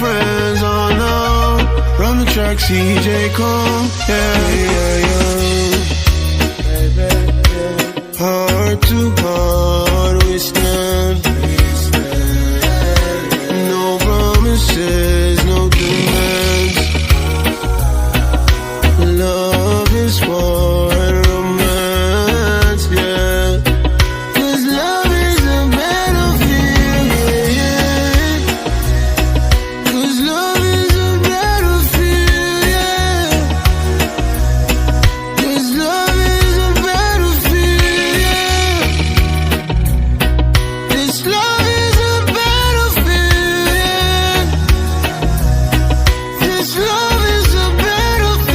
friends, oh no. Run the track, CJ Cole, yeah. Heart to heart we stand. No promises, no demands. Love is war and romance, yeah. 'Cause love is a battlefield, yeah. 'Cause love is a battlefield, yeah. 'Cause love is a battlefield, yeah. This love is a battlefield, yeah. This love is a battlefield.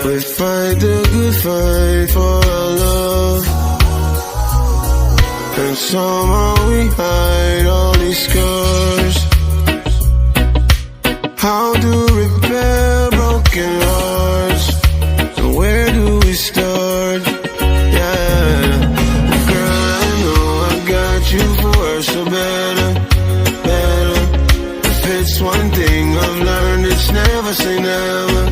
We fight the good fight for our love, and somehow we hide all these scars. How to repair broken hearts, and where do we start? Yeah, girl, I know I got you for worse or better. If it's one thing I've learned, it's never say never.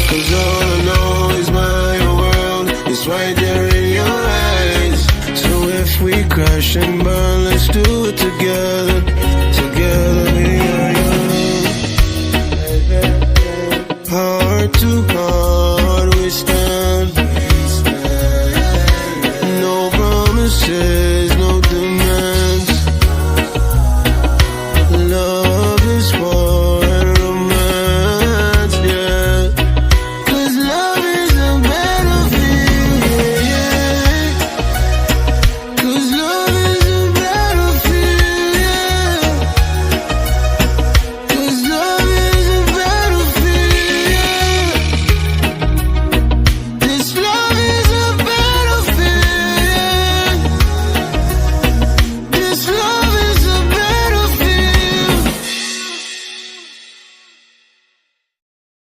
'Cause all I know is my world is right there in your eyes. So if we crash and burn, let's do it together.